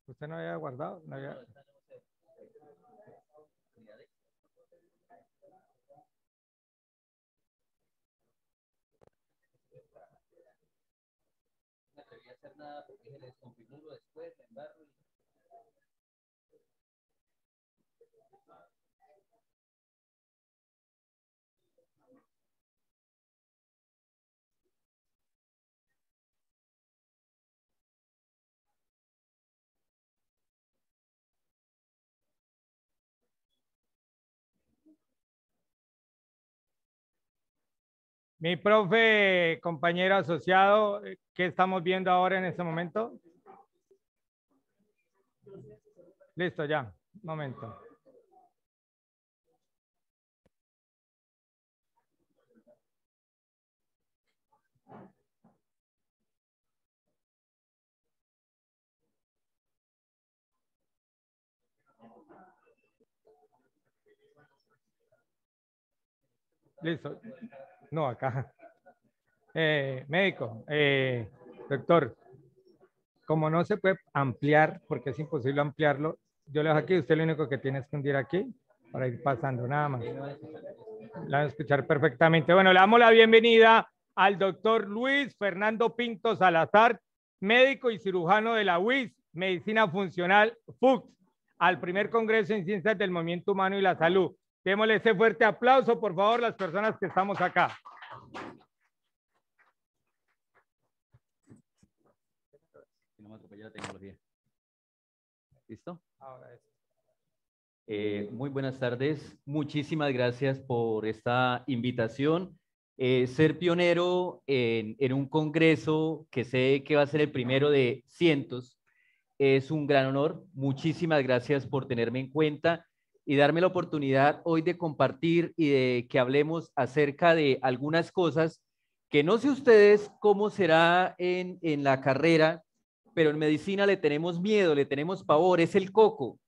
¿Usted no había guardado? No había... No atreví a hacer nada porque se les configuro después, me embarro y... Mi profe, compañero asociado, ¿qué estamos viendo ahora en este momento? Listo, ya. Un momento. Listo. No, acá. Médico, doctor, como no se puede ampliar, porque es imposible ampliarlo, yo le dejo aquí, usted lo único que tiene es que hundir aquí para ir pasando, nada más. La van a escuchar perfectamente. Bueno, le damos la bienvenida al doctor Luis Fernando Pinto Salazar, médico y cirujano de la UIS, Medicina Funcional FUCS, al primer Congreso en Ciencias del Movimiento Humano y la Salud. Démosle ese fuerte aplauso, por favor, las personas que estamos acá. No me atropella la tecnología. ¿Listo? Ahora es. Muy buenas tardes. Muchísimas gracias por esta invitación. Ser pionero en un congreso que sé que va a ser el primero de cientos es un gran honor. Muchísimas gracias por tenerme en cuenta y darme la oportunidad hoy de compartir y de que hablemos acerca de algunas cosas que no sé ustedes cómo será en la carrera, pero en medicina le tenemos miedo, le tenemos pavor, es el coco.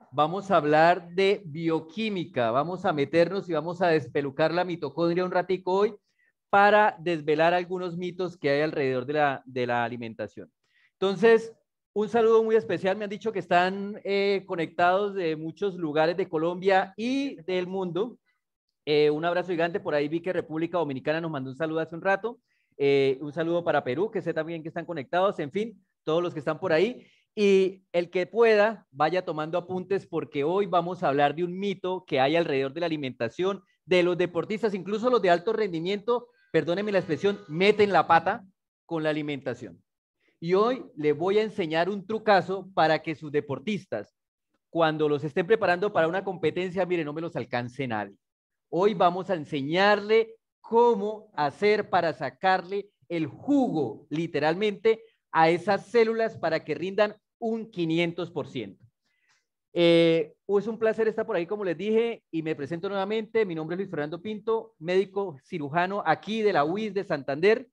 Vamos a hablar de bioquímica, vamos a meternos y vamos a despelucar la mitocondria un ratico hoy para desvelar algunos mitos que hay alrededor de la alimentación. Entonces, un saludo muy especial, me han dicho que están conectados de muchos lugares de Colombia y del mundo. Un abrazo gigante, por ahí vi que República Dominicana nos mandó un saludo hace un rato. Un saludo para Perú, que sé también que están conectados, en fin, todos los que están por ahí. Y el que pueda, vaya tomando apuntes porque hoy vamos a hablar de un mito que hay alrededor de la alimentación, de los deportistas, incluso los de alto rendimiento, perdónenme la expresión, meten la pata con la alimentación. Y hoy le voy a enseñar un trucazo para que sus deportistas, cuando los estén preparando para una competencia, mire, no me los alcance nadie. Hoy vamos a enseñarle cómo hacer para sacarle el jugo, literalmente, a esas células para que rindan un 500%. Es un placer estar por ahí, como les dije, y me presento nuevamente. Mi nombre es Luis Fernando Pinto, médico cirujano aquí de la UIS de Santander,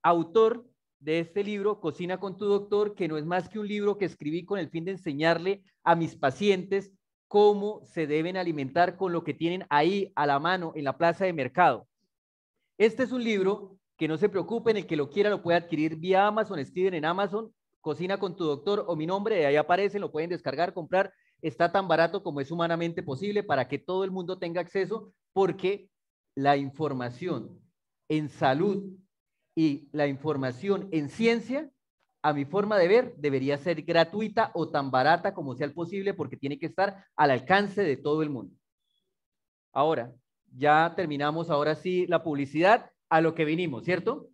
autor de este libro, Cocina con tu doctor, que no es más que un libro que escribí con el fin de enseñarle a mis pacientes cómo se deben alimentar con lo que tienen ahí a la mano en la plaza de mercado. Este es un libro que no se preocupen, el que lo quiera lo puede adquirir vía Amazon, escriben en Amazon, Cocina con tu doctor o mi nombre, ahí aparece, lo pueden descargar, comprar, está tan barato como es humanamente posible para que todo el mundo tenga acceso, porque la información en salud y la información en ciencia, a mi forma de ver, debería ser gratuita o tan barata como sea posible porque tiene que estar al alcance de todo el mundo. Ahora, ya terminamos ahora sí la publicidad, a lo que vinimos, ¿cierto?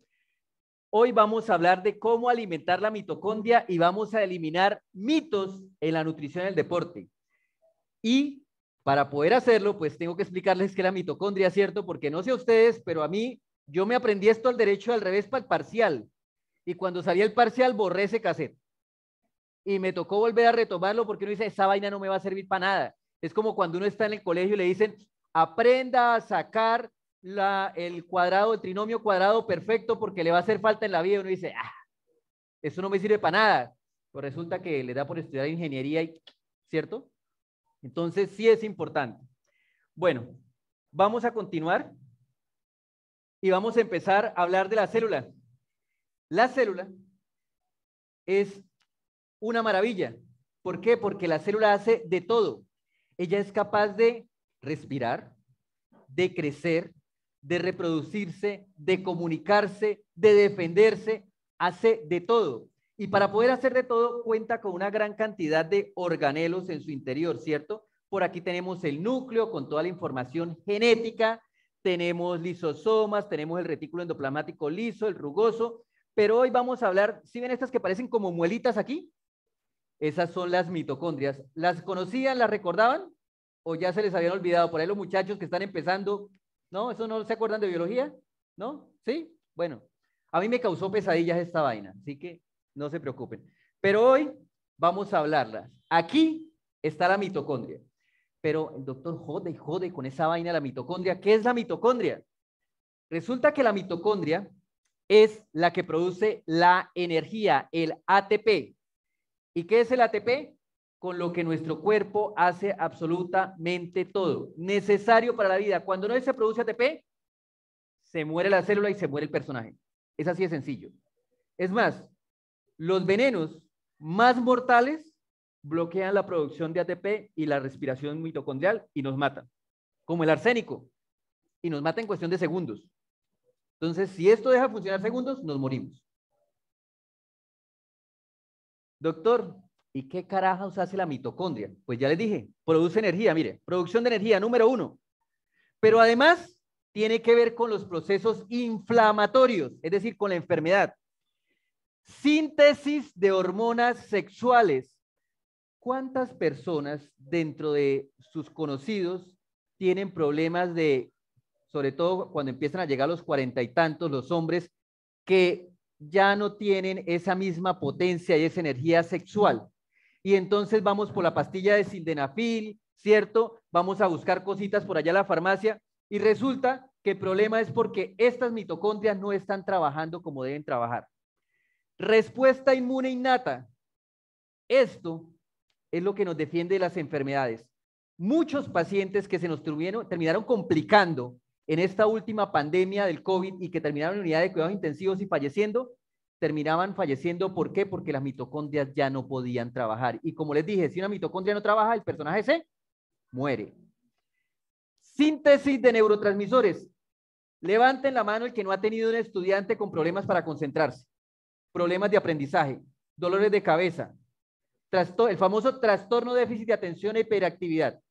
Hoy vamos a hablar de cómo alimentar la mitocondria y vamos a eliminar mitos en la nutrición del deporte. Y para poder hacerlo, pues tengo que explicarles qué es la mitocondria, ¿cierto? Porque no sé a ustedes, pero a mí, yo me aprendí esto al derecho al revés para el parcial. Y cuando salía el parcial, borré ese cassette. Y me tocó volver a retomarlo porque uno dice, esa vaina no me va a servir para nada. Es como cuando uno está en el colegio y le dicen, aprenda a sacar el cuadrado, el trinomio cuadrado perfecto porque le va a hacer falta en la vida. Y uno dice, eso no me sirve para nada. Pues resulta que le da por estudiar ingeniería, ¿cierto? Entonces sí es importante. Bueno, vamos a continuar y vamos a empezar a hablar de la célula. La célula es una maravilla. ¿Por qué? Porque la célula hace de todo. Ella es capaz de respirar, de crecer, de reproducirse, de comunicarse, de defenderse, hace de todo. Y para poder hacer de todo, cuenta con una gran cantidad de organelos en su interior, ¿cierto? Por aquí tenemos el núcleo con toda la información genética, tenemos lisosomas, tenemos el retículo endoplasmático liso, el rugoso, pero hoy vamos a hablar, ¿sí ven estas que parecen como muelitas aquí? Esas son las mitocondrias. ¿Las conocían, las recordaban? ¿O ya se les habían olvidado? Por ahí los muchachos que están empezando, ¿no? ¿Eso no se acuerdan de biología? ¿No? ¿Sí? Bueno, a mí me causó pesadillas esta vaina, así que no se preocupen. Pero hoy vamos a hablarla. Aquí está la mitocondria. Pero el doctor jode y jode con esa vaina de la mitocondria. ¿Qué es la mitocondria? Resulta que la mitocondria es la que produce la energía, el ATP. ¿Y qué es el ATP? Con lo que nuestro cuerpo hace absolutamente todo. Necesario para la vida. Cuando no se produce ATP, se muere la célula y se muere el personaje. Es así de sencillo. Es más, los venenos más mortales bloquean la producción de ATP y la respiración mitocondrial y nos matan. Como el arsénico. Y nos mata en cuestión de segundos. Entonces, si esto deja de funcionar segundos, nos morimos. Doctor, ¿y qué carajos hace la mitocondria? Pues ya les dije, produce energía, mire, producción de energía, número 1. Pero además tiene que ver con los procesos inflamatorios, es decir, con la enfermedad. Síntesis de hormonas sexuales. ¿Cuántas personas dentro de sus conocidos tienen problemas de, sobre todo cuando empiezan a llegar a los 40 y tantos, los hombres, que ya no tienen esa misma potencia y esa energía sexual? Y entonces vamos por la pastilla de sildenafil, ¿cierto? Vamos a buscar cositas por allá en la farmacia y resulta que el problema es porque estas mitocondrias no están trabajando como deben trabajar. Respuesta inmune innata. Esto es lo que nos defiende de las enfermedades. Muchos pacientes que se nos terminaron complicando en esta última pandemia del COVID y que terminaron en unidad de cuidados intensivos y falleciendo, terminaban falleciendo. ¿Por qué? Porque las mitocondrias ya no podían trabajar. Y como les dije, si una mitocondria no trabaja, el personaje se muere. Síntesis de neurotransmisores. Levanten la mano el que no ha tenido un estudiante con problemas para concentrarse, problemas de aprendizaje, dolores de cabeza, el famoso trastorno de déficit de atención e hiperactividad,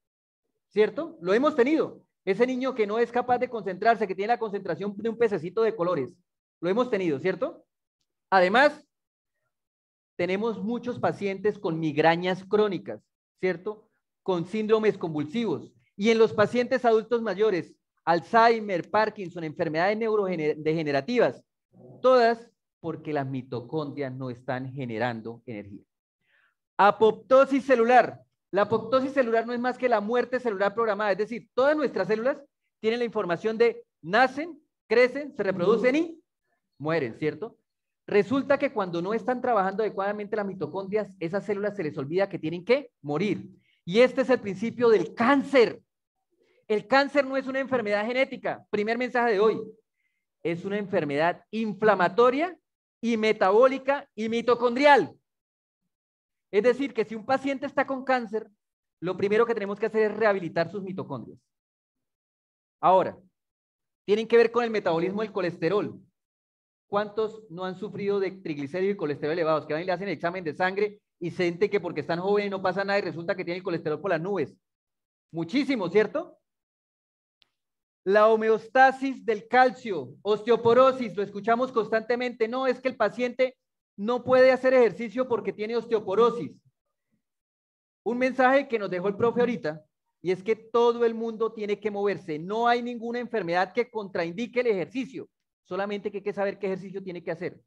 ¿cierto? Lo hemos tenido. Ese niño que no es capaz de concentrarse, que tiene la concentración de un pececito de colores, lo hemos tenido, ¿cierto? Además, tenemos muchos pacientes con migrañas crónicas, ¿cierto? Con síndromes convulsivos. Y en los pacientes adultos mayores, Alzheimer, Parkinson, enfermedades neurodegenerativas, todas porque las mitocondrias no están generando energía. Apoptosis celular. La apoptosis celular no es más que la muerte celular programada, es decir, todas nuestras células tienen la información de nacen, crecen, se reproducen y mueren, ¿cierto? Resulta que cuando no están trabajando adecuadamente las mitocondrias, esas células se les olvida que tienen que morir. Y este es el principio del cáncer. El cáncer no es una enfermedad genética, primer mensaje de hoy. Es una enfermedad inflamatoria y metabólica y mitocondrial. Es decir, que si un paciente está con cáncer, lo primero que tenemos que hacer es rehabilitar sus mitocondrias. Ahora, tienen que ver con el metabolismo del colesterol. ¿Cuántos no han sufrido de triglicéridos y colesterol elevados? Que van y le hacen el examen de sangre y sienten que porque están jóvenes no pasa nada y resulta que tienen el colesterol por las nubes. Muchísimo, ¿cierto? La homeostasis del calcio, osteoporosis, lo escuchamos constantemente. No, es que el paciente no puede hacer ejercicio porque tiene osteoporosis. Un mensaje que nos dejó el profe ahorita, y es que todo el mundo tiene que moverse. No hay ninguna enfermedad que contraindique el ejercicio, solamente que hay que saber qué ejercicio tiene que hacer.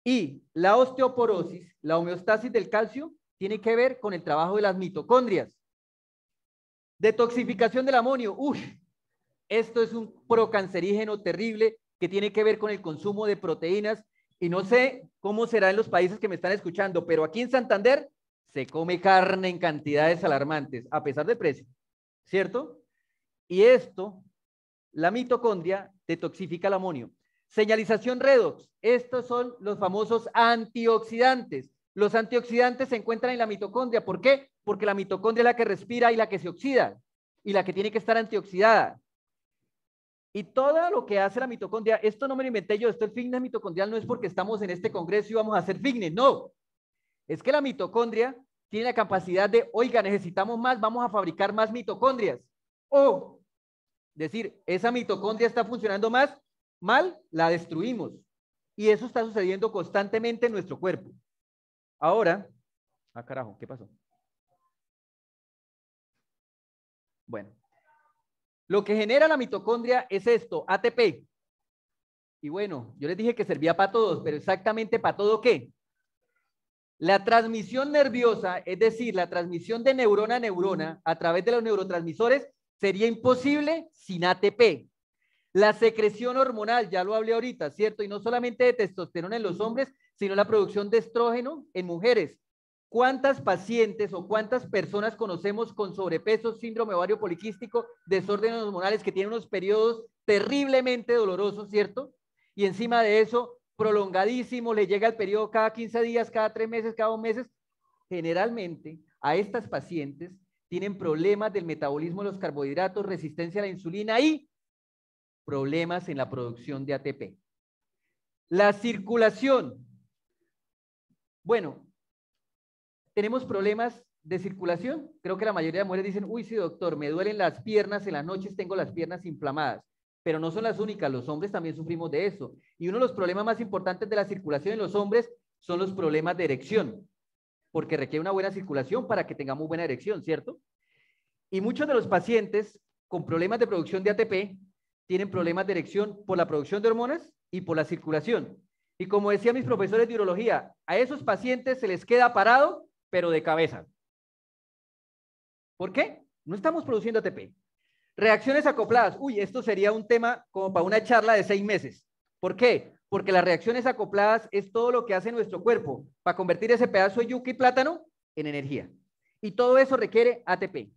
Y la osteoporosis, la homeostasis del calcio, tiene que ver con el trabajo de las mitocondrias. Detoxificación del amonio. Uy, esto es un procancerígeno terrible que tiene que ver con el consumo de proteínas. Y no sé cómo será en los países que me están escuchando, pero aquí en Santander se come carne en cantidades alarmantes, a pesar del precio, ¿cierto? Y esto, la mitocondria, detoxifica el amonio. Señalización redox. Estos son los famosos antioxidantes. Los antioxidantes se encuentran en la mitocondria. ¿Por qué? Porque la mitocondria es la que respira y la que se oxida y la que tiene que estar antioxidada. Y todo lo que hace la mitocondria, esto no me lo inventé yo, esto el fitness mitocondrial no es porque estamos en este congreso y vamos a hacer fitness, no. Es que la mitocondria tiene la capacidad de, oiga, necesitamos más, vamos a fabricar más mitocondrias. O decir, esa mitocondria está funcionando mal, la destruimos. Y eso está sucediendo constantemente en nuestro cuerpo. Ahora, carajo, ¿qué pasó? Bueno, lo que genera la mitocondria es esto, ATP. Y bueno, yo les dije que servía para todos, pero exactamente para todo ¿qué? La transmisión nerviosa, es decir, la transmisión de neurona a neurona a través de los neurotransmisores, sería imposible sin ATP. La secreción hormonal, ya lo hablé ahorita, ¿cierto? Y no solamente de testosterona en los hombres, sino la producción de estrógeno en mujeres. ¿Cuántas pacientes o cuántas personas conocemos con sobrepeso, síndrome ovario poliquístico, desórdenes hormonales que tienen unos periodos terriblemente dolorosos, ¿cierto? Y encima de eso, prolongadísimo, le llega el periodo cada 15 días, cada 3 meses, cada 2 meses. Generalmente, a estas pacientes tienen problemas del metabolismo de los carbohidratos, resistencia a la insulina y problemas en la producción de ATP. La circulación. Bueno, ¿tenemos problemas de circulación? Creo que la mayoría de mujeres dicen, uy, sí, doctor, me duelen las piernas, en las noches tengo las piernas inflamadas. Pero no son las únicas, los hombres también sufrimos de eso. Y uno de los problemas más importantes de la circulación en los hombres son los problemas de erección, porque requiere una buena circulación para que tengamos buena erección, ¿cierto? Y muchos de los pacientes con problemas de producción de ATP tienen problemas de erección por la producción de hormonas y por la circulación. Y como decían mis profesores de urología, a esos pacientes se les queda parado, pero de cabeza. ¿Por qué? No estamos produciendo ATP. Reacciones acopladas. Uy, esto sería un tema como para una charla de 6 meses. ¿Por qué? Porque las reacciones acopladas es todo lo que hace nuestro cuerpo para convertir ese pedazo de yuca y plátano en energía. Y todo eso requiere ATP.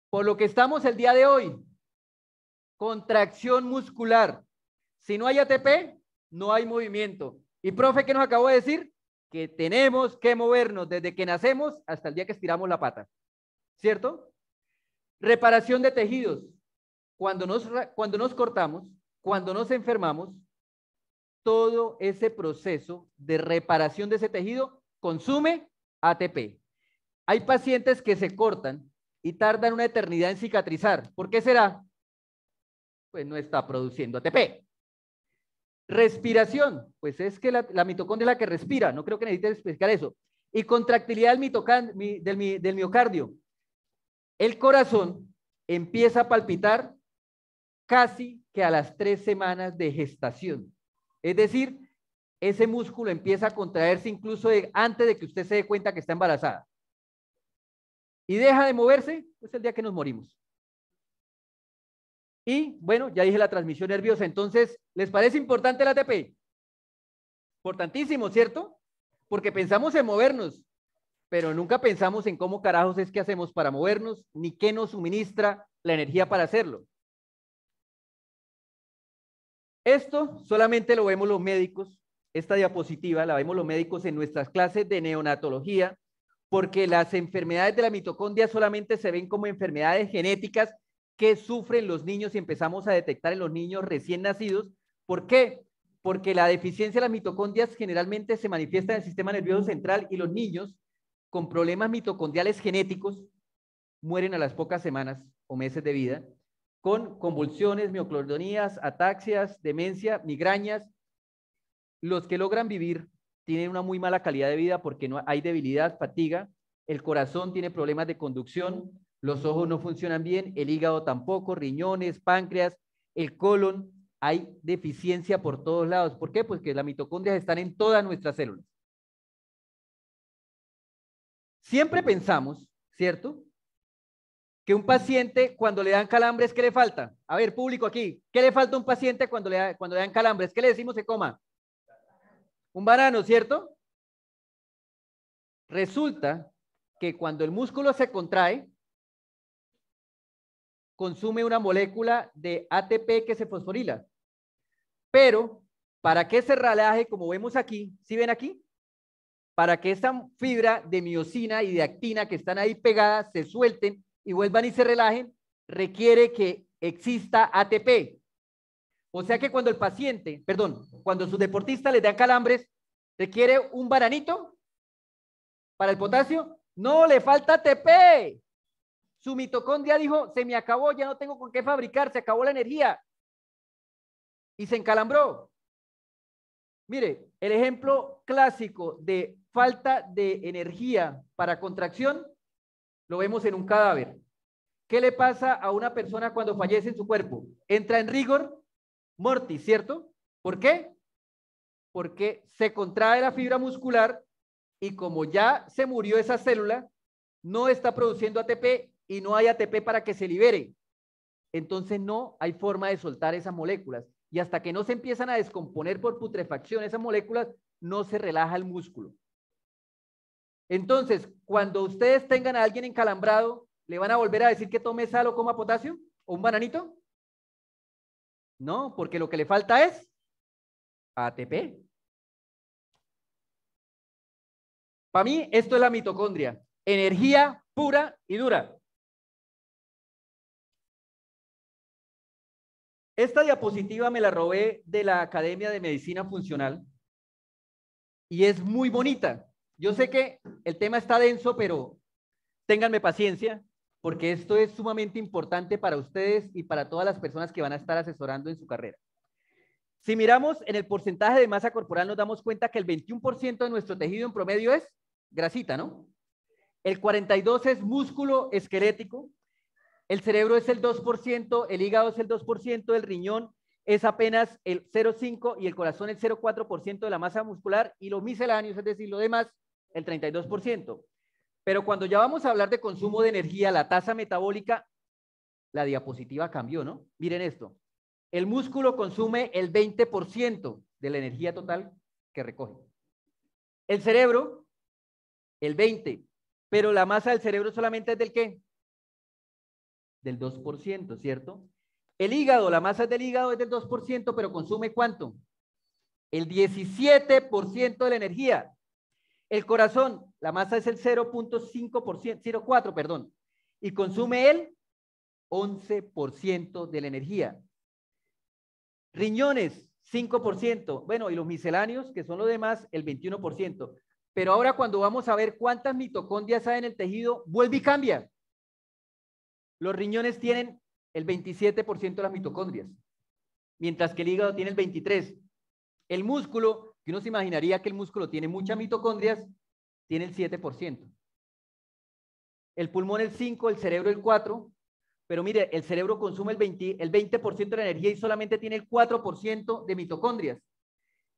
Por lo que estamos el día de hoy, contracción muscular. Si no hay ATP, no hay movimiento. Y profe, ¿qué nos acabó de decir? Que tenemos que movernos desde que nacemos hasta el día que estiramos la pata. ¿Cierto? Reparación de tejidos. Cuando nos cortamos, cuando nos enfermamos, todo ese proceso de reparación de ese tejido consume ATP. Hay pacientes que se cortan y tardan una eternidad en cicatrizar. ¿Por qué será? Pues no está produciendo ATP. Respiración, pues es que la mitocondria es la que respira, no creo que necesites explicar eso. Y contractilidad del miocardio. El corazón empieza a palpitar casi que a las 3 semanas de gestación. Es decir, ese músculo empieza a contraerse incluso antes de que usted se dé cuenta que está embarazada. Y deja de moverse, pues el día que nos morimos. Y bueno, ya dije la transmisión nerviosa. Entonces, ¿les parece importante el ATP? Importantísimo, ¿cierto? Porque pensamos en movernos, pero nunca pensamos en cómo carajos es que hacemos para movernos, ni qué nos suministra la energía para hacerlo. Esto solamente lo vemos los médicos, esta diapositiva la vemos los médicos en nuestras clases de neonatología, porque las enfermedades de la mitocondria solamente se ven como enfermedades genéticas que sufren los niños y empezamos a detectar en los niños recién nacidos. ¿Por qué? Porque la deficiencia de las mitocondrias generalmente se manifiesta en el sistema nervioso central y los niños con problemas mitocondriales genéticos mueren a las pocas semanas o meses de vida con convulsiones, mioclonionías, ataxias, demencia, migrañas. Los que logran vivir tienen una muy mala calidad de vida porque no hay debilidad, fatiga, el corazón tiene problemas de conducción, los ojos no funcionan bien, el hígado tampoco, riñones, páncreas, el colon, hay deficiencia por todos lados. ¿Por qué? Pues que las mitocondrias están en todas nuestras células. Siempre pensamos, ¿cierto?, que un paciente cuando le dan calambres, ¿qué le falta? A ver, público aquí, ¿qué le falta a un paciente cuando le dan calambres? ¿Qué le decimos que coma? Un banano, ¿cierto? Resulta que cuando el músculo se contrae, consume una molécula de ATP que se fosforila. Pero, para que se relaje, como vemos aquí, ¿sí ven aquí? para que esta fibra de miosina y de actina que están ahí pegadas se suelten y vuelvan y se relajen, requiere que exista ATP. O sea que cuando el paciente, perdón, cuando sus deportistas les dan calambres, requiere un bananito para el potasio. No, le falta ATP. Su mitocondria dijo, se me acabó, ya no tengo con qué fabricar, se acabó la energía. Y se encalambró. Mire, el ejemplo clásico de falta de energía para contracción lo vemos en un cadáver. ¿Qué le pasa a una persona cuando fallece en su cuerpo? Entra en rigor mortis, ¿cierto? ¿Por qué? Porque se contrae la fibra muscular y como ya se murió esa célula, no está produciendo ATP y no hay ATP para que se libere. Entonces no hay forma de soltar esas moléculas. Y hasta que no se empiezan a descomponer por putrefacción esas moléculas, no se relaja el músculo. Entonces, cuando ustedes tengan a alguien encalambrado, ¿le van a volver a decir que tome sal o coma potasio? ¿O un bananito? No, porque lo que le falta es ATP. Para mí, esto es la mitocondria. Energía pura y dura. Esta diapositiva me la robé de la Academia de Medicina Funcional y es muy bonita. Yo sé que el tema está denso, pero ténganme paciencia porque esto es sumamente importante para ustedes y para todas las personas que van a estar asesorando en su carrera. Si miramos en el porcentaje de masa corporal, nos damos cuenta que el 21% de nuestro tejido en promedio es grasita, ¿no? El 42% es músculo esquelético. El cerebro es el 2%, el hígado es el 2%, el riñón es apenas el 0,5% y el corazón el 0,4% de la masa muscular y los misceláneos, es decir, lo demás, el 32%. Pero cuando ya vamos a hablar de consumo de energía, la tasa metabólica, la diapositiva cambió, ¿no? Miren esto. El músculo consume el 20% de la energía total que recoge. El cerebro, el 20%. Pero la masa del cerebro solamente es del ¿qué? Del 2%, ¿cierto? El hígado, la masa del hígado es del 2%, pero consume ¿cuánto? El 17% de la energía. El corazón, la masa es el 0.5%, 0.4%, perdón, y consume el 11% de la energía. Riñones, 5%, bueno, y los misceláneos, que son los demás, el 21%. Pero ahora cuando vamos a ver cuántas mitocondrias hay en el tejido, vuelve y cambia. Los riñones tienen el 27% de las mitocondrias, mientras que el hígado tiene el 23%. El músculo, que uno se imaginaría que el músculo tiene muchas mitocondrias, tiene el 7%. El pulmón el 5%, el cerebro el 4%, pero mire, el cerebro consume el 20% de la energía y solamente tiene el 4% de mitocondrias.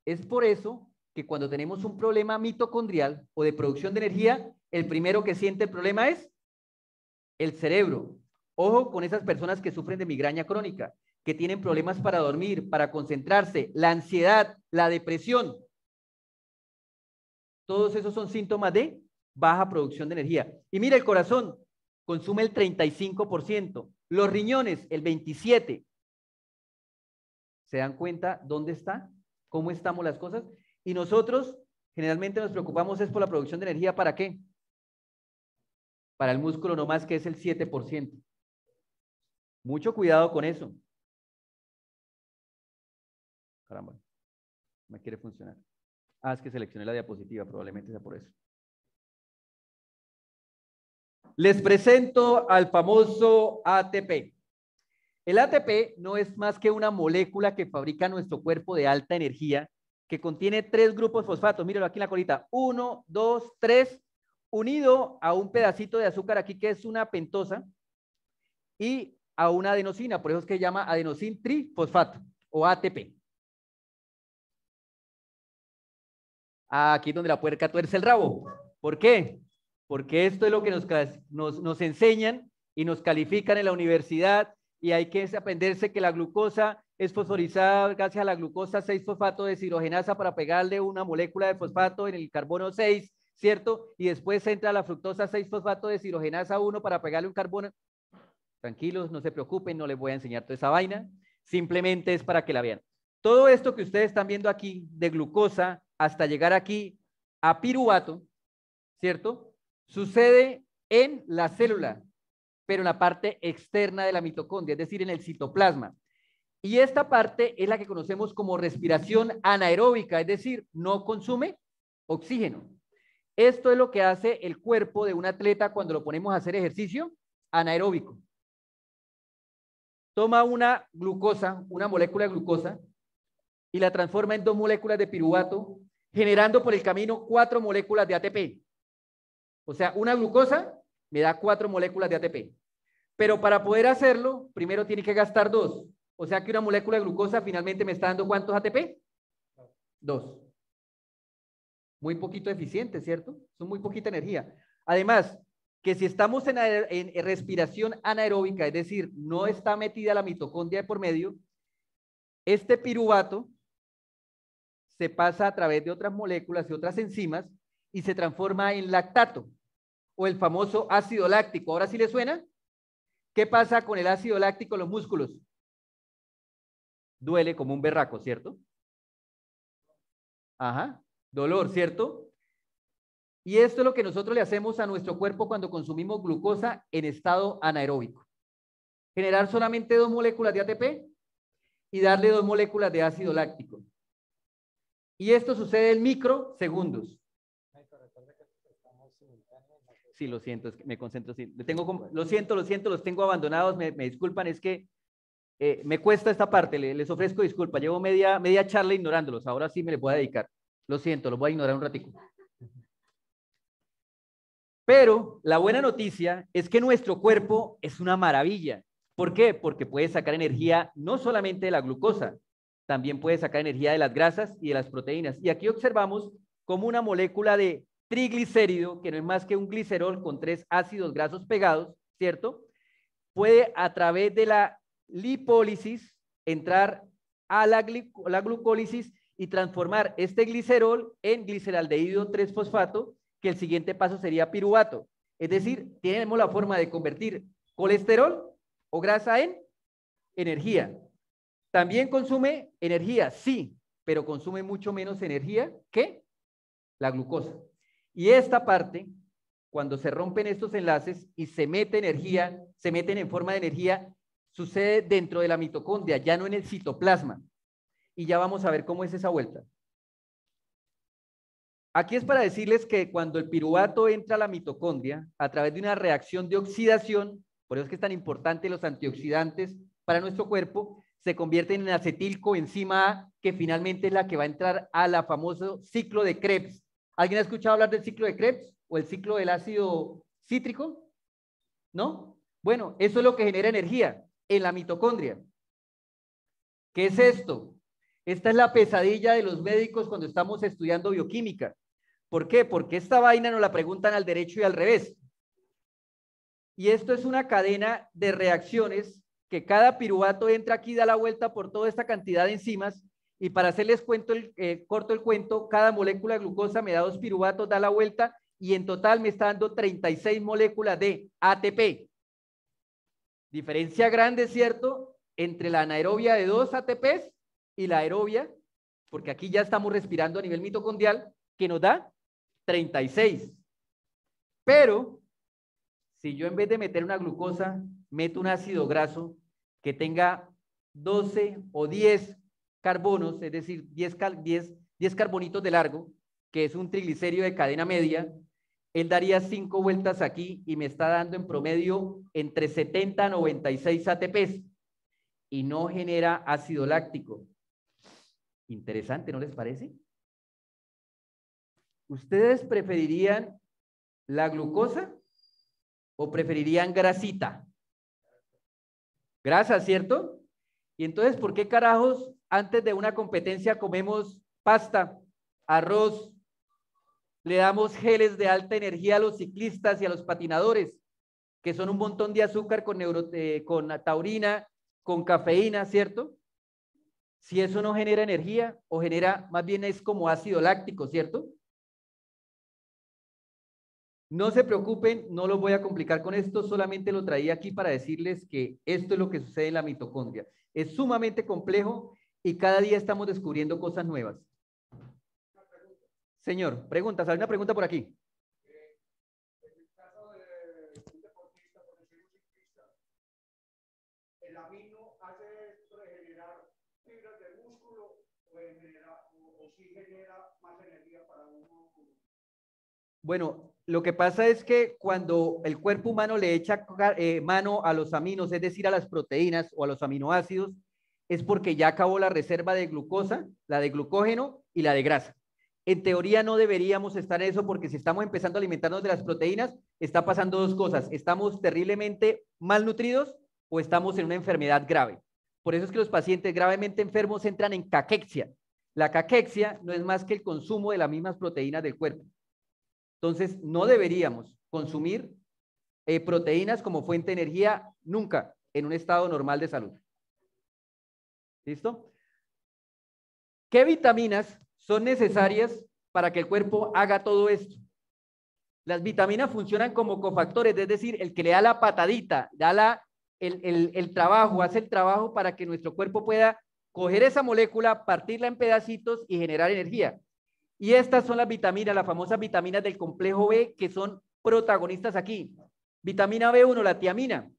Es por eso que cuando tenemos un problema mitocondrial o de producción de energía, el primero que siente el problema es el cerebro. Ojo con esas personas que sufren de migraña crónica, que tienen problemas para dormir, para concentrarse, la ansiedad, la depresión. Todos esos son síntomas de baja producción de energía. Y mira, el corazón consume el 35%, los riñones el 27%. ¿Se dan cuenta dónde está? ¿Cómo estamos las cosas? Y nosotros generalmente nos preocupamos es por la producción de energía. ¿Para qué? Para el músculo no más, que es el 7%. Mucho cuidado con eso. Caramba, no me quiere funcionar. Ah, es que seleccioné la diapositiva, probablemente sea por eso. Les presento al famoso ATP. El ATP no es más que una molécula que fabrica nuestro cuerpo de alta energía, que contiene 3 grupos fosfatos. Mírenlo aquí en la colita. 1, 2, 3, unido a un pedacito de azúcar aquí que es una pentosa y a una adenosina, por eso es que se llama adenosín trifosfato o ATP. Aquí es donde la puerca tuerce el rabo. ¿Por qué? Porque esto es lo que nos enseñan y nos califican en la universidad y hay que aprenderse que la glucosa es fosforizada gracias a la glucosa 6-fosfato deshidrogenasa para pegarle una molécula de fosfato en el carbono 6, ¿cierto? Y después entra la fructosa 6-fosfato deshidrogenasa 1 para pegarle un carbono. Tranquilos, no se preocupen, no les voy a enseñar toda esa vaina, simplemente es para que la vean. Todo esto que ustedes están viendo aquí de glucosa hasta llegar aquí a piruvato, ¿cierto? Sucede en la célula, pero en la parte externa de la mitocondria, es decir, en el citoplasma. Y esta parte es la que conocemos como respiración anaeróbica, es decir, no consume oxígeno. Esto es lo que hace el cuerpo de un atleta cuando lo ponemos a hacer ejercicio anaeróbico. Toma una glucosa, una molécula de glucosa, y la transforma en 2 moléculas de piruvato, generando por el camino 4 moléculas de ATP. O sea, una glucosa me da 4 moléculas de ATP. Pero para poder hacerlo, primero tiene que gastar 2. O sea que una molécula de glucosa finalmente me está dando ¿cuántos ATP? 2. Muy poquito eficiente, ¿cierto? Son muy poquita energía. Además, que si estamos en respiración anaeróbica, es decir, no está metida la mitocondria de por medio, este piruvato se pasa a través de otras moléculas y otras enzimas y se transforma en lactato o el famoso ácido láctico. ¿Ahora sí le suena? ¿Qué pasa con el ácido láctico en los músculos? Duele como un berraco, ¿cierto? Ajá, dolor, ¿cierto? Y esto es lo que nosotros le hacemos a nuestro cuerpo cuando consumimos glucosa en estado anaeróbico. Generar solamente 2 moléculas de ATP y darle 2 moléculas de ácido láctico. Y esto sucede en microsegundos. Sí, lo siento, es que me concentro. Sí. Lo siento, los tengo abandonados, me disculpan, es que me cuesta esta parte, les ofrezco disculpas. Llevo media charla ignorándolos, ahora sí me les voy a dedicar. Lo siento, los voy a ignorar un ratico. Pero la buena noticia es que nuestro cuerpo es una maravilla. ¿Por qué? Porque puede sacar energía no solamente de la glucosa, también puede sacar energía de las grasas y de las proteínas. Y aquí observamos como una molécula de triglicérido, que no es más que un glicerol con 3 ácidos grasos pegados, ¿cierto? Puede a través de la lipólisis entrar a la glucólisis y transformar este glicerol en gliceraldehído 3-fosfato, que el siguiente paso sería piruvato. Es decir, tenemos la forma de convertir colesterol o grasa en energía. ¿También consume energía? Sí, pero consume mucho menos energía que la glucosa. Y esta parte, cuando se rompen estos enlaces y se mete energía, se meten en forma de energía, sucede dentro de la mitocondria, ya no en el citoplasma. Y ya vamos a ver cómo es esa vuelta. Aquí es para decirles que cuando el piruvato entra a la mitocondria, a través de una reacción de oxidación, por eso es que es tan importante los antioxidantes para nuestro cuerpo, se convierten en acetilcoenzima A, que finalmente es la que va a entrar a la famoso ciclo de Krebs. ¿Alguien ha escuchado hablar del ciclo de Krebs o el ciclo del ácido cítrico? ¿No? Bueno, eso es lo que genera energía en la mitocondria. ¿Qué es esto? Esta es la pesadilla de los médicos cuando estamos estudiando bioquímica. ¿Por qué? Porque esta vaina nos la preguntan al derecho y al revés. Y esto es una cadena de reacciones que cada piruvato entra aquí, da la vuelta por toda esta cantidad de enzimas. Y para hacerles corto el cuento, cada molécula de glucosa me da 2 piruvatos, da la vuelta y en total me está dando 36 moléculas de ATP. Diferencia grande, ¿cierto? Entre la anaerobia de 2 ATPs y la aerobia, porque aquí ya estamos respirando a nivel mitocondrial, que nos da 36. Pero si yo en vez de meter una glucosa, meto un ácido graso que tenga 12 o 10 carbonos, es decir, 10 carbonitos de largo, que es un triglicérido de cadena media, él daría 5 vueltas aquí y me está dando en promedio entre 70 a 96 ATPs y no genera ácido láctico. Interesante, ¿no les parece? ¿Ustedes preferirían la glucosa o preferirían grasita? Grasa, ¿cierto? Y entonces, ¿por qué carajos antes de una competencia comemos pasta, arroz, le damos geles de alta energía a los ciclistas y a los patinadores, que son un montón de azúcar con taurina, con cafeína, ¿cierto? Si eso no genera energía o genera, más bien es como ácido láctico, ¿cierto? No se preocupen, no los voy a complicar con esto, solamente lo traía aquí para decirles que esto es lo que sucede en la mitocondria. Es sumamente complejo y cada día estamos descubriendo cosas nuevas. Señor, preguntas, ¿hay una pregunta por aquí? En el caso de un deportista, por decir un ciclista, el amino hace esto de generar fibras del músculo o sí genera más energía para uno. Bueno, lo que pasa es que cuando el cuerpo humano le echa mano a los aminos, es decir, a las proteínas o a los aminoácidos, es porque ya acabó la reserva de glucosa, la de glucógeno y la de grasa. En teoría no deberíamos estar en eso porque si estamos empezando a alimentarnos de las proteínas, está pasando dos cosas. Estamos terriblemente malnutridos o estamos en una enfermedad grave. Por eso es que los pacientes gravemente enfermos entran en caquexia. La caquexia no es más que el consumo de las mismas proteínas del cuerpo. Entonces, no deberíamos consumir proteínas como fuente de energía nunca en un estado normal de salud. ¿Listo? ¿Qué vitaminas son necesarias para que el cuerpo haga todo esto? Las vitaminas funcionan como cofactores, es decir, el que le da la patadita, da el trabajo, hace el trabajo para que nuestro cuerpo pueda coger esa molécula, partirla en pedacitos y generar energía. Y estas son las vitaminas, las famosas vitaminas del complejo B, que son protagonistas aquí. Vitamina B1, la tiamina.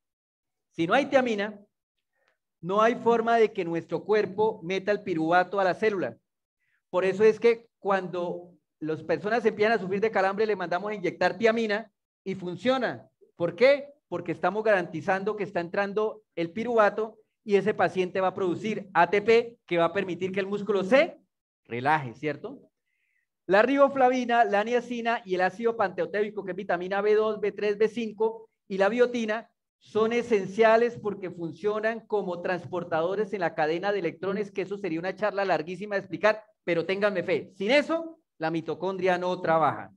Si no hay tiamina, no hay forma de que nuestro cuerpo meta el piruvato a la célula. Por eso es que cuando las personas empiezan a sufrir de calambre, le mandamos a inyectar tiamina y funciona. ¿Por qué? Porque estamos garantizando que está entrando el piruvato y ese paciente va a producir ATP que va a permitir que el músculo se relaje, ¿cierto? La riboflavina, la niacina y el ácido pantoténico, que es vitamina B2, B3, B5 y la biotina, son esenciales porque funcionan como transportadores en la cadena de electrones, que eso sería una charla larguísima de explicar, pero ténganme fe, sin eso la mitocondria no trabaja.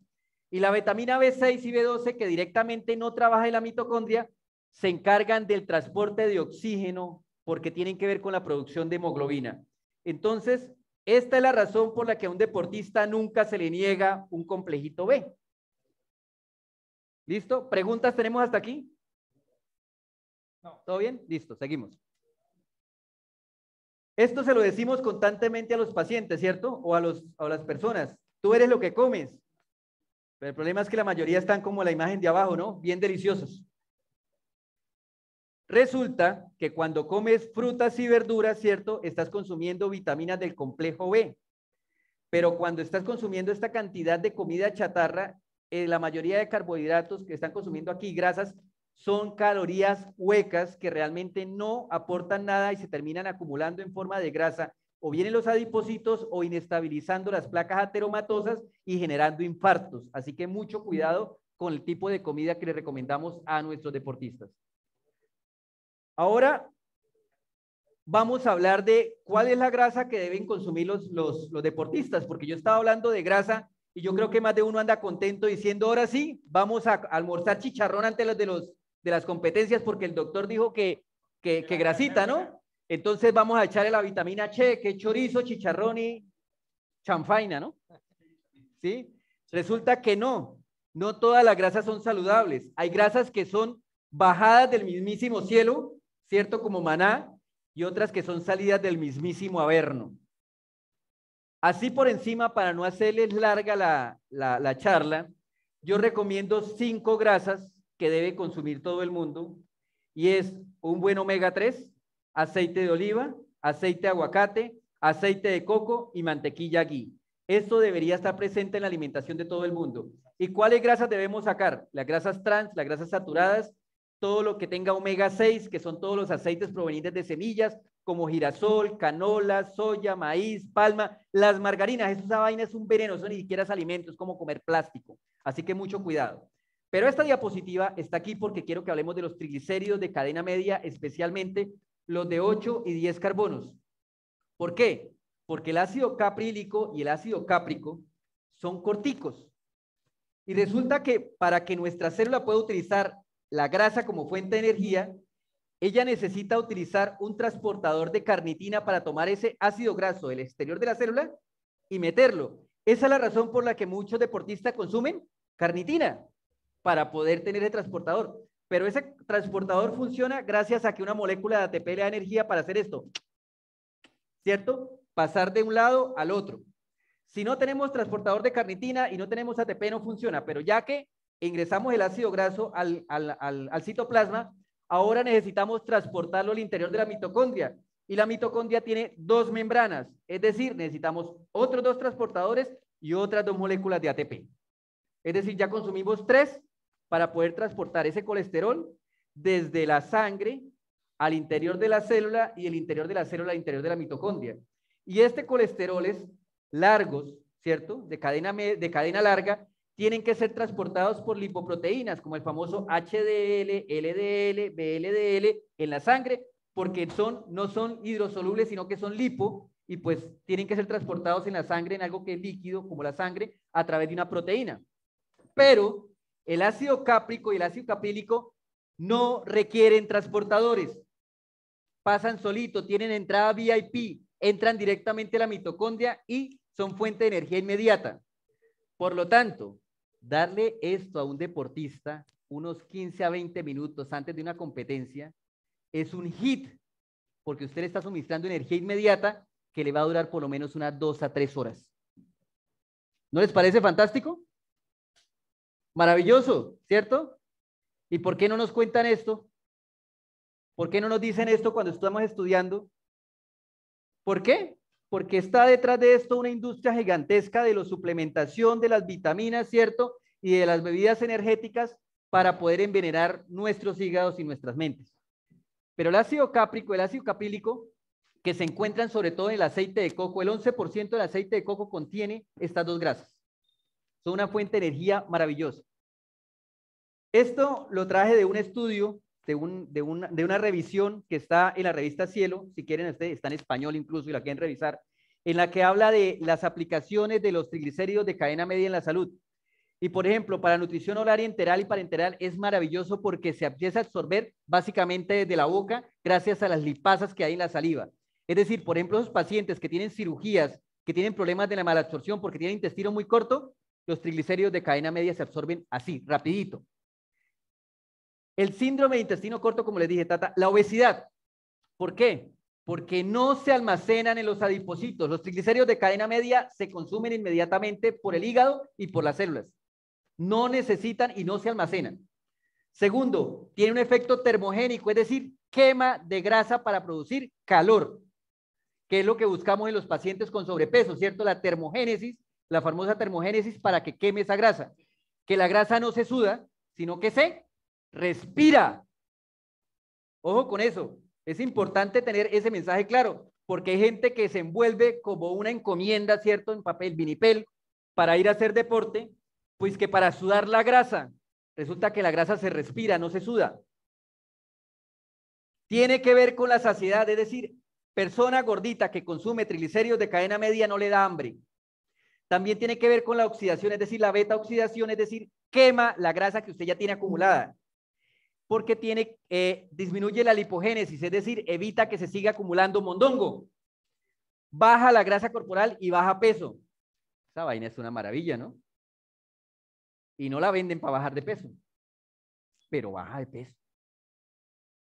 Y la vitamina B6 y B12, que directamente no trabaja en la mitocondria, se encargan del transporte de oxígeno porque tienen que ver con la producción de hemoglobina. Entonces, esta es la razón por la que a un deportista nunca se le niega un complejito B. ¿Listo? ¿Preguntas tenemos hasta aquí? No. ¿Todo bien? Listo, seguimos. Esto se lo decimos constantemente a los pacientes, ¿cierto? O a las personas. Tú eres lo que comes. Pero el problema es que la mayoría están como la imagen de abajo, ¿no? Bien deliciosos. Resulta que cuando comes frutas y verduras, ¿cierto? Estás consumiendo vitaminas del complejo B. Pero cuando estás consumiendo esta cantidad de comida chatarra, la mayoría de carbohidratos que están consumiendo aquí, grasas, son calorías huecas que realmente no aportan nada y se terminan acumulando en forma de grasa, o bien en los adipocitos o inestabilizando las placas ateromatosas y generando infartos. Así que mucho cuidado con el tipo de comida que le recomendamos a nuestros deportistas. Ahora vamos a hablar de cuál es la grasa que deben consumir los deportistas, porque yo estaba hablando de grasa y yo creo que más de uno anda contento diciendo, ahora sí, vamos a almorzar chicharrón antes de las competencias porque el doctor dijo que grasita, ¿no? Entonces vamos a echarle la vitamina C, que es chorizo, chicharrón y chanfaina, ¿no? ¿Sí? Resulta que no todas las grasas son saludables. Hay grasas que son bajadas del mismísimo cielo, ¿cierto? Como maná, y otras que son salidas del mismísimo Averno. Así por encima, para no hacerles larga la charla, yo recomiendo 5 grasas que debe consumir todo el mundo, y es un buen omega 3, aceite de oliva, aceite de aguacate, aceite de coco y mantequilla ghee. Esto debería estar presente en la alimentación de todo el mundo. ¿Y cuáles grasas debemos sacar? Las grasas trans, las grasas saturadas, todo lo que tenga omega 6, que son todos los aceites provenientes de semillas, como girasol, canola, soya, maíz, palma, las margarinas. Esa vaina es un veneno, eso ni siquiera es alimento, es como comer plástico. Así que mucho cuidado. Pero esta diapositiva está aquí porque quiero que hablemos de los triglicéridos de cadena media, especialmente los de 8 y 10 carbonos. ¿Por qué? Porque el ácido caprílico y el ácido cáprico son corticos. Y resulta que para que nuestra célula pueda utilizar la grasa como fuente de energía, ella necesita utilizar un transportador de carnitina para tomar ese ácido graso del exterior de la célula y meterlo. Esa es la razón por la que muchos deportistas consumen carnitina, para poder tener ese transportador. Pero ese transportador funciona gracias a que una molécula de ATP le da energía para hacer esto, ¿cierto? Pasar de un lado al otro. Si no tenemos transportador de carnitina y no tenemos ATP, no funciona, pero ya que ingresamos el ácido graso al citoplasma, ahora necesitamos transportarlo al interior de la mitocondria. Y la mitocondria tiene 2 membranas, es decir, necesitamos otros 2 transportadores y otras 2 moléculas de ATP. Es decir, ya consumimos 3 para poder transportar ese colesterol desde la sangre al interior de la célula y el interior de la célula al interior de la mitocondria. Y este colesterol es largos, ¿cierto? De cadena larga, tienen que ser transportados por lipoproteínas, como el famoso HDL, LDL, VLDL en la sangre, porque no son hidrosolubles, sino que son lipo, y pues tienen que ser transportados en la sangre, en algo que es líquido, como la sangre, a través de una proteína. Pero el ácido cáprico y el ácido capílico no requieren transportadores. Pasan solito, tienen entrada VIP, entran directamente a la mitocondria y son fuente de energía inmediata. Por lo tanto, darle esto a un deportista unos 15 a 20 minutos antes de una competencia es un hit, porque usted le está suministrando energía inmediata que le va a durar por lo menos unas 2 a 3 horas. ¿No les parece fantástico? Maravilloso, ¿cierto? ¿Y por qué no nos cuentan esto? ¿Por qué no nos dicen esto cuando estamos estudiando? ¿Por qué? Porque está detrás de esto una industria gigantesca de la suplementación de las vitaminas, ¿cierto? Y de las bebidas energéticas para poder envenenar nuestros hígados y nuestras mentes. Pero el ácido cáprico, el ácido capílico, que se encuentran sobre todo en el aceite de coco, el 11% del aceite de coco contiene estas 2 grasas. Son una fuente de energía maravillosa. Esto lo traje de un estudio, de una revisión que está en la revista Cielo, si quieren, está en español incluso y la quieren revisar, en la que habla de las aplicaciones de los triglicéridos de cadena media en la salud. Y por ejemplo, para nutrición oral, enteral y parenteral es maravilloso porque se empieza a absorber básicamente desde la boca gracias a las lipasas que hay en la saliva. Es decir, por ejemplo, esos pacientes que tienen cirugías, que tienen problemas de la malabsorción porque tienen intestino muy corto, los triglicéridos de cadena media se absorben así, rapidito. El síndrome de intestino corto, como les dije, Tata, la obesidad. ¿Por qué? Porque no se almacenan en los adipocitos. Los triglicéridos de cadena media se consumen inmediatamente por el hígado y por las células. No necesitan y no se almacenan. Segundo, tiene un efecto termogénico, es decir, quema de grasa para producir calor, que es lo que buscamos en los pacientes con sobrepeso, ¿cierto? La termogénesis, la famosa termogénesis para que queme esa grasa. Que la grasa no se suda, sino que se respira. Ojo con eso. Es importante tener ese mensaje claro, porque hay gente que se envuelve como una encomienda, ¿cierto? En papel vinipel para ir a hacer deporte, pues que para sudar la grasa, resulta que la grasa se respira, no se suda. Tiene que ver con la saciedad, es decir, persona gordita que consume triglicéridos de cadena media no le da hambre. También tiene que ver con la oxidación, es decir, la beta oxidación, es decir, quema la grasa que usted ya tiene acumulada. Porque disminuye la lipogénesis, es decir, evita que se siga acumulando mondongo. Baja la grasa corporal y baja peso. Esa vaina es una maravilla, ¿no? Y no la venden para bajar de peso, pero baja de peso.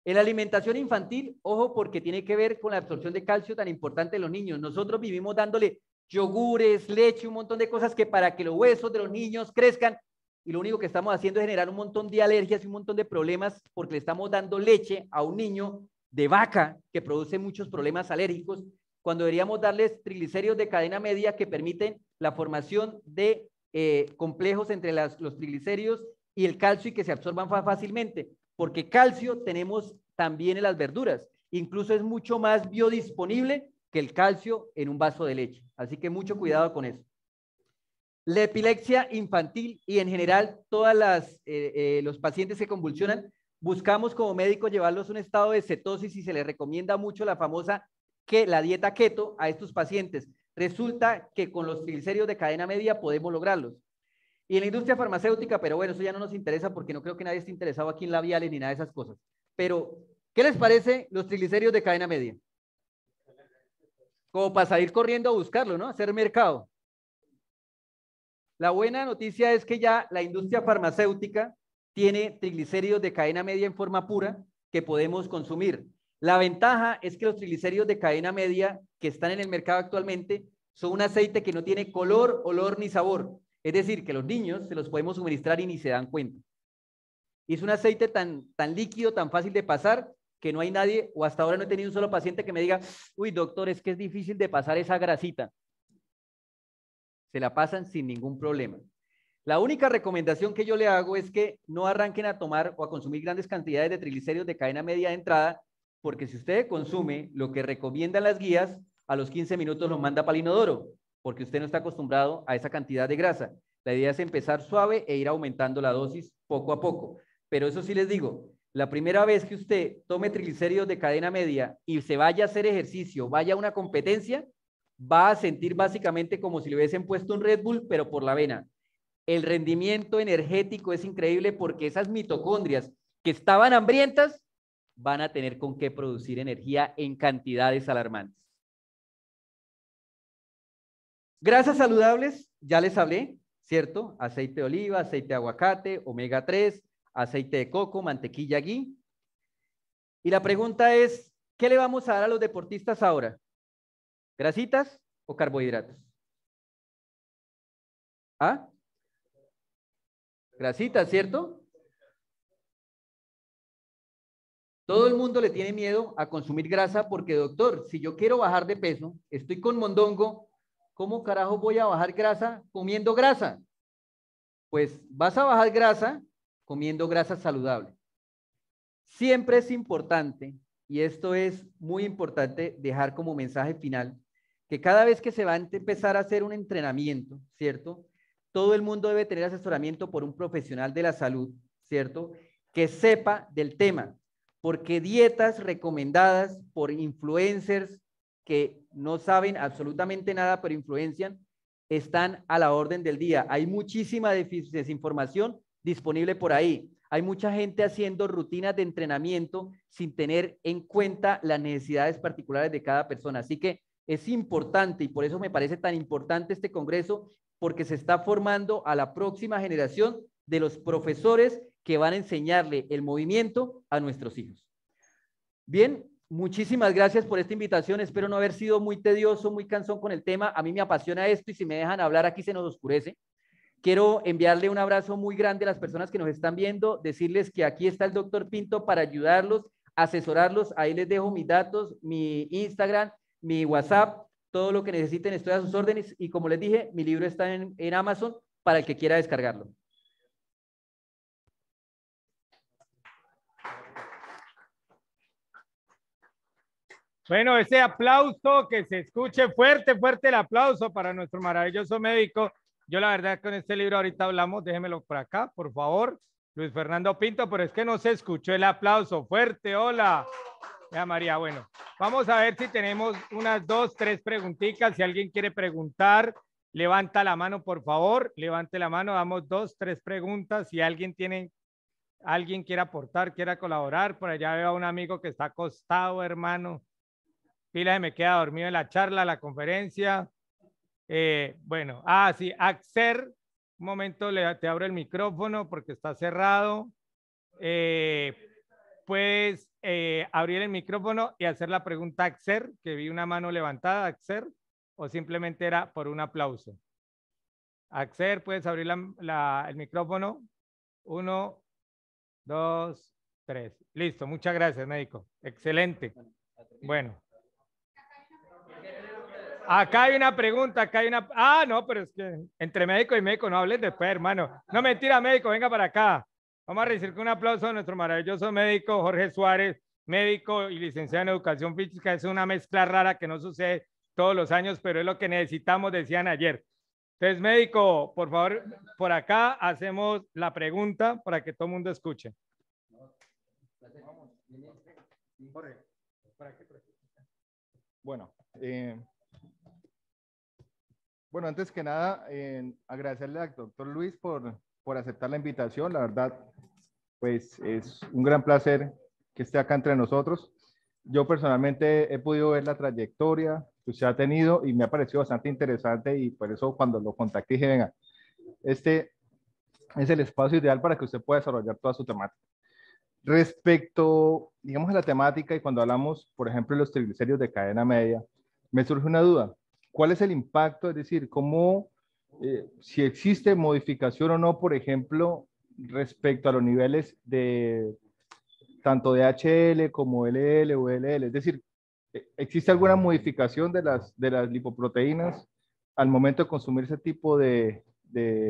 En la alimentación infantil, ojo, porque tiene que ver con la absorción de calcio tan importante en los niños. Nosotros vivimos dándole yogures, leche, un montón de cosas que para que los huesos de los niños crezcan, y lo único que estamos haciendo es generar un montón de alergias y un montón de problemas porque le estamos dando leche a un niño de vaca que produce muchos problemas alérgicos, cuando deberíamos darles triglicéridos de cadena media que permiten la formación de complejos entre los triglicéridos y el calcio y que se absorban fácilmente, porque calcio tenemos también en las verduras, incluso es mucho más biodisponible que el calcio en un vaso de leche, así que mucho cuidado con eso. La epilepsia infantil y en general todos los pacientes que convulsionan, buscamos como médicos llevarlos a un estado de cetosis y se les recomienda mucho la dieta keto a estos pacientes. Resulta que con los triglicéridos de cadena media podemos lograrlos. Y en la industria farmacéutica, pero bueno, eso ya no nos interesa porque no creo que nadie esté interesado aquí en labiales ni nada de esas cosas. Pero, ¿qué les parece los triglicéridos de cadena media? Como para salir corriendo a buscarlo, ¿no? Hacer mercado. La buena noticia es que ya la industria farmacéutica tiene triglicéridos de cadena media en forma pura que podemos consumir. La ventaja es que los triglicéridos de cadena media que están en el mercado actualmente son un aceite que no tiene color, olor ni sabor. Es decir, que los niños se los podemos suministrar y ni se dan cuenta. Y es un aceite tan líquido, tan fácil de pasar, que no hay nadie, o hasta ahora no he tenido un solo paciente que me diga, uy, doctor, es que es difícil de pasar esa grasita. Se la pasan sin ningún problema. La única recomendación que yo le hago es que no arranquen a tomar o a consumir grandes cantidades de triglicéridos de cadena media de entrada, porque si usted consume lo que recomiendan las guías, a los 15 minutos lo manda para el inodoro, porque usted no está acostumbrado a esa cantidad de grasa. La idea es empezar suave e ir aumentando la dosis poco a poco. Pero eso sí les digo, la primera vez que usted tome triglicéridos de cadena media y se vaya a hacer ejercicio, vaya a una competencia, va a sentir básicamente como si le hubiesen puesto un Red Bull, pero por la vena. El rendimiento energético es increíble porque esas mitocondrias que estaban hambrientas van a tener con qué producir energía en cantidades alarmantes. Grasas saludables, ya les hablé, ¿cierto? Aceite de oliva, aceite de aguacate, omega 3, aceite de coco, mantequilla ghee. Y la pregunta es, ¿qué le vamos a dar a los deportistas ahora? ¿Grasitas o carbohidratos? ¿Ah? Grasitas, ¿cierto? Todo el mundo le tiene miedo a consumir grasa porque, doctor, si yo quiero bajar de peso, estoy con mondongo, ¿cómo carajo voy a bajar grasa comiendo grasa? Pues vas a bajar grasa comiendo grasa saludable. Siempre es importante, y esto es muy importante dejar como mensaje final, que cada vez que se va a empezar a hacer un entrenamiento, ¿cierto? Todo el mundo debe tener asesoramiento por un profesional de la salud, ¿cierto? Que sepa del tema, porque dietas recomendadas por influencers que no saben absolutamente nada, pero influencian, están a la orden del día. Hay muchísima desinformación disponible por ahí. Hay mucha gente haciendo rutinas de entrenamiento sin tener en cuenta las necesidades particulares de cada persona. Así que es importante, y por eso me parece tan importante este congreso, porque se está formando a la próxima generación de los profesores que van a enseñarle el movimiento a nuestros hijos. Bien, muchísimas gracias por esta invitación. Espero no haber sido muy tedioso, muy cansón con el tema. A mí me apasiona esto y si me dejan hablar aquí se nos oscurece. Quiero enviarle un abrazo muy grande a las personas que nos están viendo, decirles que aquí está el doctor Pinto para ayudarlos, asesorarlos. Ahí les dejo mis datos, mi Instagram, mi WhatsApp, todo lo que necesiten, estoy a sus órdenes. Y como les dije, mi libro está en Amazon para el que quiera descargarlo. Bueno, ese aplauso, que se escuche fuerte, fuerte el aplauso para nuestro maravilloso médico. Yo la verdad con este libro ahorita hablamos, déjemelo por acá, por favor. Luis Fernando Pinto, pero es que no se escuchó el aplauso fuerte. Hola. Ya, María, bueno, vamos a ver si tenemos unas 2, 3 preguntitas. Si alguien quiere preguntar, levanta la mano, por favor. Levante la mano, damos 2, 3 preguntas. Si alguien quiere aportar, quiera colaborar, por allá veo a un amigo que está acostado, hermano. Pila se me queda dormido en la charla, la conferencia. Bueno, sí, Axer, un momento, te abro el micrófono porque está cerrado. Puedes abrir el micrófono y hacer la pregunta, Axer, que vi una mano levantada, Axer, o simplemente era por un aplauso. Axer, puedes abrir el micrófono. 1, 2, 3. Listo, muchas gracias, médico. Excelente. Bueno. Acá hay una pregunta, acá hay una... no, pero es que entre médico y médico no hables después, hermano. No, mentira, médico, venga para acá. Vamos a recibir con un aplauso a nuestro maravilloso médico Jorge Suárez, médico y licenciado en educación física. Es una mezcla rara que no sucede todos los años, pero es lo que necesitamos, decían ayer. Entonces, médico, por favor, por acá hacemos la pregunta para que todo el mundo escuche. Bueno, antes que nada, agradecerle al doctor Luis por aceptar la invitación. La verdad, pues es un gran placer que esté acá entre nosotros. Yo personalmente he podido ver la trayectoria que usted ha tenido y me ha parecido bastante interesante y por eso cuando lo contacté dije, venga, este es el espacio ideal para que usted pueda desarrollar toda su temática. Respecto, digamos, a la temática y cuando hablamos, por ejemplo, de los triglicéridos de cadena media, me surge una duda. ¿cuál es el impacto? Es decir, ¿cómo, si existe modificación o no, por ejemplo, respecto a los niveles de tanto de HL como LL o LL? Es decir, ¿existe alguna modificación de las lipoproteínas al momento de consumir ese tipo de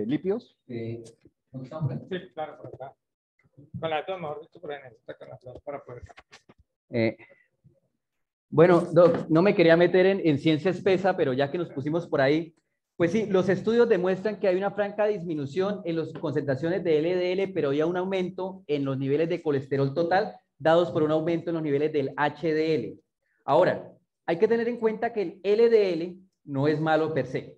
lípidos? Sí, claro, por acá. Con las dos, mejor dicho, pero necesita con las dos para poder. Bueno, Doc, no me quería meter en ciencia espesa, pero ya que nos pusimos por ahí, pues sí, los estudios demuestran que hay una franca disminución en las concentraciones de LDL, pero hay un aumento en los niveles de colesterol total, dados por un aumento en los niveles del HDL. Ahora, hay que tener en cuenta que el LDL no es malo per se.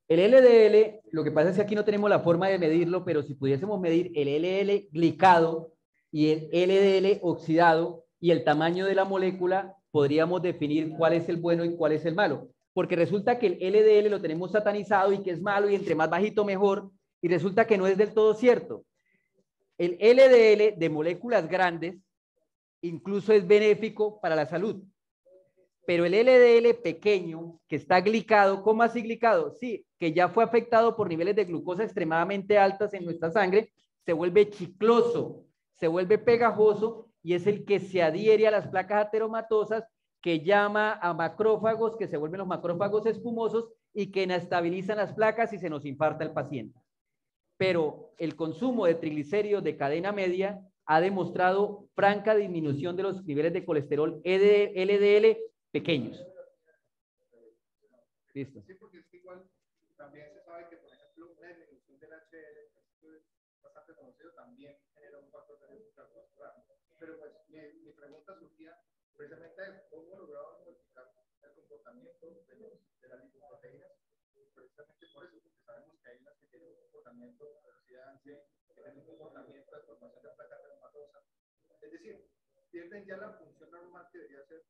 El LDL, lo que pasa es que aquí no tenemos la forma de medirlo, pero si pudiésemos medir el LDL glicado y el LDL oxidado y el tamaño de la molécula, podríamos definir cuál es el bueno y cuál es el malo. Porque resulta que el LDL lo tenemos satanizado y que es malo y entre más bajito mejor, y resulta que no es del todo cierto. El LDL de moléculas grandes incluso es benéfico para la salud. Pero el LDL pequeño, que está glicado, ¿cómo así glicado? Sí, que ya fue afectado por niveles de glucosa extremadamente altas en nuestra sangre, se vuelve chicloso, se vuelve pegajoso y es el que se adhiere a las placas ateromatosas, que llama a macrófagos, que se vuelven los macrófagos espumosos y que inestabilizan las placas y se nos infarta el paciente. Pero el consumo de triglicéridos de cadena media ha demostrado franca disminución de los niveles de colesterol LDL pequeños. Listo. Sí, porque es que igual también se sabe que, por ejemplo, una disminución del HDL, que es bastante conocido, también genera un factor de riesgo cardiovascular. Pero pues mi pregunta surgía precisamente de cómo lograron modificar el comportamiento de las lipoproteínas, precisamente por eso, porque sabemos que hay unas que tienen un comportamiento de velocidad, que tienen un comportamiento de formación de placa ateromatosa. Es decir, pierden ya la función normal que debería ser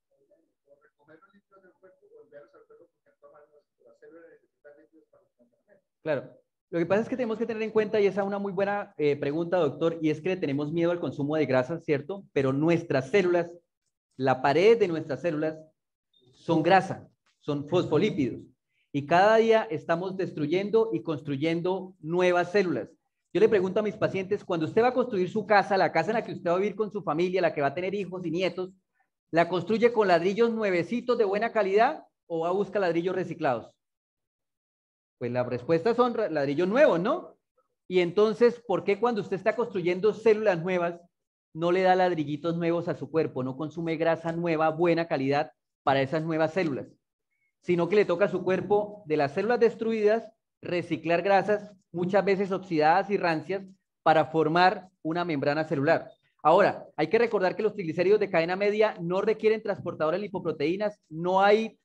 recoger los líquidos del cuerpo o enviarlos al cuerpo, porque las células necesitan líquidos para el funcionamiento. Claro. Lo que pasa es que tenemos que tener en cuenta, y esa es una muy buena pregunta, doctor, y es que le tenemos miedo al consumo de grasas, ¿cierto? Pero nuestras células, la pared de nuestras células son grasa, son fosfolípidos. Y cada día estamos destruyendo y construyendo nuevas células. Yo le pregunto a mis pacientes, cuando usted va a construir su casa, la casa en la que usted va a vivir con su familia, la que va a tener hijos y nietos, ¿la construye con ladrillos nuevecitos de buena calidad o va a buscar ladrillos reciclados? Pues la respuesta son ladrillos nuevos, ¿no? Y entonces, ¿por qué cuando usted está construyendo células nuevas no le da ladrillitos nuevos a su cuerpo, no consume grasa nueva, buena calidad para esas nuevas células? Sino que le toca a su cuerpo, de las células destruidas, reciclar grasas, muchas veces oxidadas y rancias, para formar una membrana celular. Ahora, hay que recordar que los triglicéridos de cadena media no requieren transportadores de lipoproteínas, no hay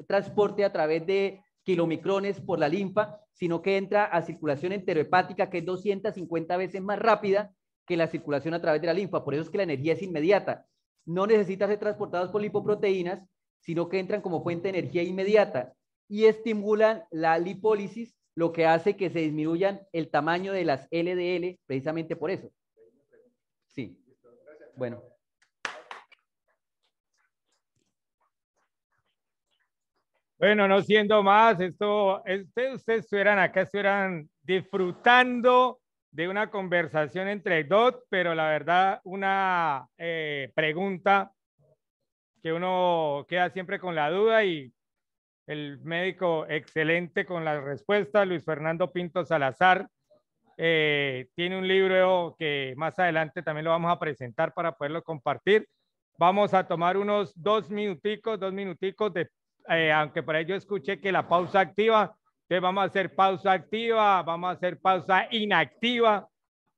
transporte a través de kilomicrones por la linfa, sino que entra a circulación enterohepática, que es 250 veces más rápida que la circulación a través de la linfa. Por eso es que la energía es inmediata. No necesita ser transportados por lipoproteínas, sino que entran como fuente de energía inmediata y estimulan la lipólisis, lo que hace que se disminuyan el tamaño de las LDL, precisamente por eso. Sí. Bueno. Bueno, no siendo más, ustedes estuvieran acá, estuvieran disfrutando de una conversación entre dos, pero la verdad, una pregunta que uno queda siempre con la duda y el médico excelente con la respuesta, Luis Fernando Pinto Salazar, tiene un libro que más adelante también lo vamos a presentar para poderlo compartir. Vamos a tomar unos dos minuticos de aunque por ahí yo escuché que la pausa activa, entonces vamos a hacer pausa activa, vamos a hacer pausa inactiva.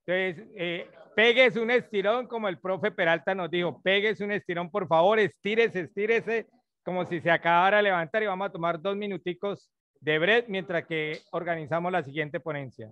Entonces, péguese un estirón, como el profe Peralta nos dijo, péguese un estirón, por favor, estírese, como si se acabara de levantar y vamos a tomar 2 minuticos de break mientras que organizamos la siguiente ponencia.